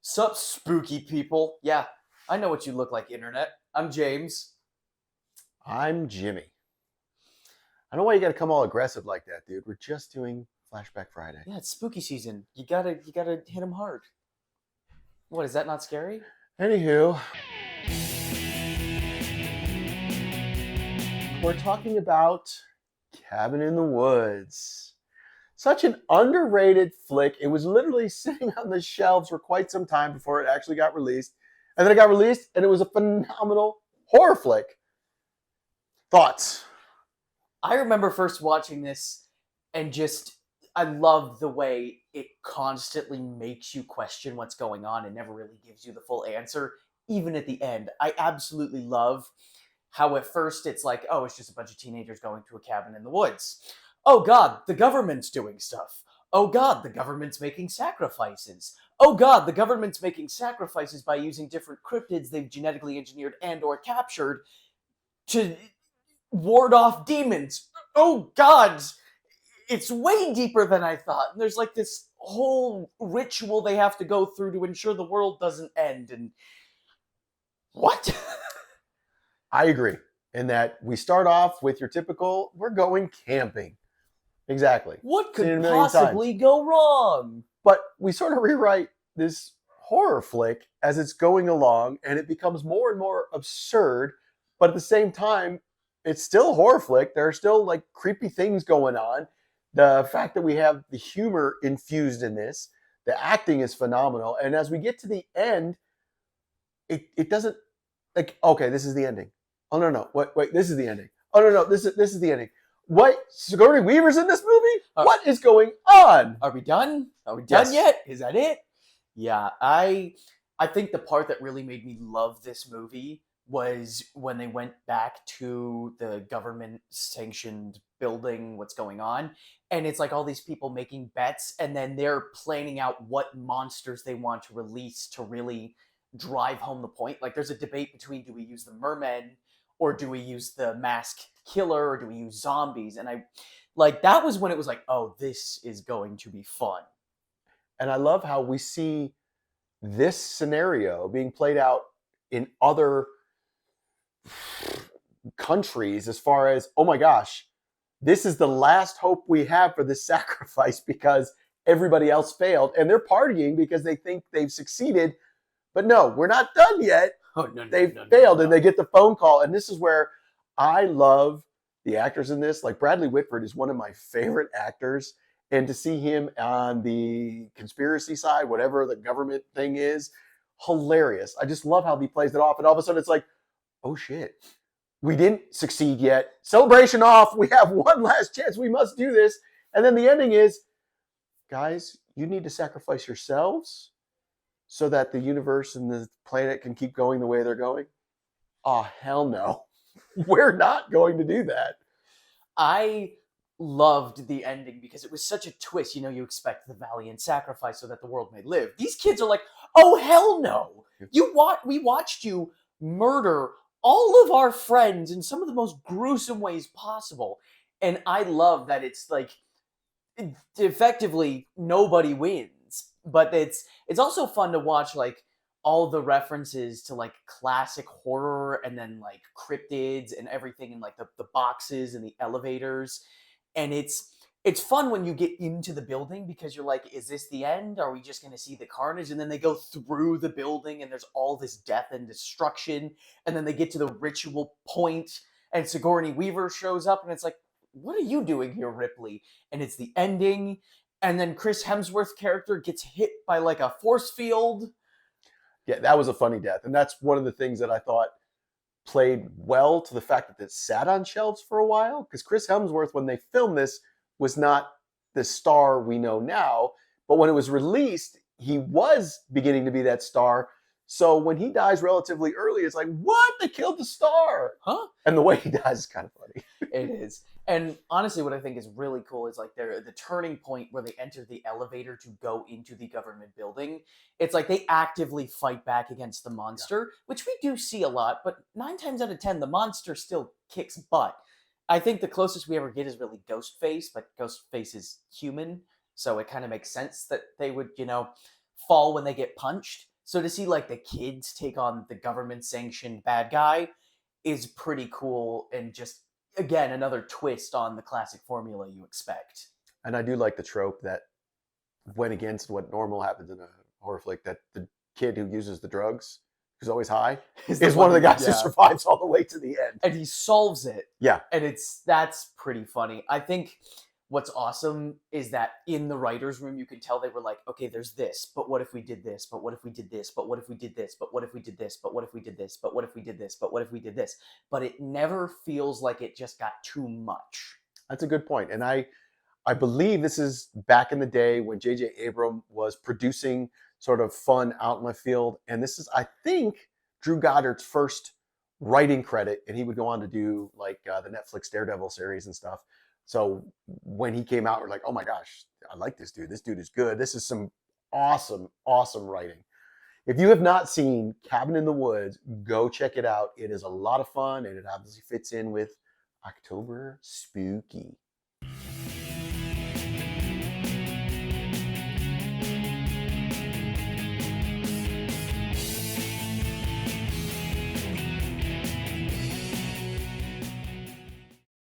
Sup, spooky people? Yeah, I know what you look like, internet. I'm James. I'm Jimmy. I don't know why you got to come all aggressive like that, dude. We're just doing Flashback Friday. Yeah, it's spooky season. You gotta hit him hard. What, is that not scary? Anywho, we're talking about Cabin in the Woods. Such an underrated flick. It was literally sitting on the shelves for quite some time before it actually got released. And then it got released, and it was a phenomenal horror flick. Thoughts? I remember first watching this and I love the way it constantly makes you question what's going on and never really gives you the full answer, even at the end. I absolutely love how at first it's like, oh, it's just a bunch of teenagers going to a cabin in the woods. Oh God, the government's doing stuff. Oh God, the government's making sacrifices. Oh God, the government's making sacrifices by using different cryptids they've genetically engineered and or captured to ward off demons. Oh God, it's way deeper than I thought. And there's like this whole ritual they have to go through to ensure the world doesn't end. And what? I agree in that we start off with your typical, we're going camping. Exactly. What Seen it a could million possibly times. go wrong? But we sort of rewrite this horror flick as it's going along, and it becomes more and more absurd. But at the same time, it's still a horror flick. There are still like creepy things going on. The fact that we have the humor infused in this, the acting is phenomenal. And as we get to the end, it doesn't like, okay, this is the ending. Oh no, wait, this is the ending. Oh no, this is the ending. What? Sigourney Weaver's in this movie? What is going on? Are we done? Are we done Yes. yet? Is that it? Yeah, I think the part that really made me love this movie was when they went back to the government sanctioned building, what's going on, and it's like all these people making bets, and then they're planning out what monsters they want to release to really drive home the point. Like there's a debate between, do we use the mermen or do we use the masked killer or do we use zombies? And I like that was when it was like, oh, this is going to be fun. And I love how we see this scenario being played out in other countries as far as, oh my gosh, this is the last hope we have for this sacrifice because everybody else failed. And they're partying because they think they've succeeded. But no, we're not done yet. Oh, no, They've failed, and they get the phone call. And this is where I love the actors in this. Like Bradley Whitford is one of my favorite actors. And to see him on the conspiracy side, whatever the government thing is, hilarious. I just love how he plays it off. And all of a sudden it's like, oh shit, we didn't succeed yet. Celebration off. We have one last chance. We must do this. And then the ending is, guys, you need to sacrifice yourselves so that the universe and the planet can keep going the way they're going? Oh, hell no. We're not going to do that. I loved the ending because it was such a twist. You know, you expect the valiant sacrifice so that the world may live. These kids are like, oh, hell no. We watched you murder all of our friends in some of the most gruesome ways possible. And I love that it's like, effectively, nobody wins. But it's also fun to watch like all the references to like classic horror and then like cryptids and everything in like the boxes and the elevators. And it's fun when you get into the building because you're like, is this the end? Are we just going to see the carnage? And then they go through the building and there's all this death and destruction. And then they get to the ritual point and Sigourney Weaver shows up and it's like, what are you doing here, Ripley? And it's the ending. And then Chris Hemsworth's character gets hit by like a force field. Yeah, that was a funny death. And that's one of the things that I thought played well to the fact that it sat on shelves for a while. Because Chris Hemsworth, when they filmed this, was not the star we know now. But when it was released, he was beginning to be that star. So when he dies relatively early, it's like, what? They killed the star. Huh? And the way he dies is kind of funny. It is. And honestly, what I think is really cool is like the turning point where they enter the elevator to go into the government building. It's like they actively fight back against the monster, which we do see a lot, but 9 times out of 10, the monster still kicks butt. I think the closest we ever get is really Ghostface, but Ghostface is human, so it kind of makes sense that they would, fall when they get punched. So to see like the kids take on the government sanctioned bad guy is pretty cool, and just again another twist on the classic formula you expect. And I do like the trope that went against what normal happens in a horror flick, that the kid who uses the drugs, who's always high, is one of the guys who yeah. survives all the way to the end. And he solves it. Yeah. And that's pretty funny. I think what's awesome is that in the writers' room, you can tell they were like, okay, there's this, but what if we did this? But what if we did this? But what if we did this? But what if we did this? But what if we did this? But what if we did this? But what if we did this? But it never feels like it just got too much. That's a good point. And I believe this is back in the day when J.J. Abrams was producing sort of fun out in left field. And this is, I think, Drew Goddard's first writing credit. And he would go on to do like the Netflix Daredevil series and stuff. So when he came out, we're like, oh my gosh, I like this dude. This dude is good. This is some awesome, awesome writing. If you have not seen Cabin in the Woods, go check it out. It is a lot of fun, and it obviously fits in with October Spooky.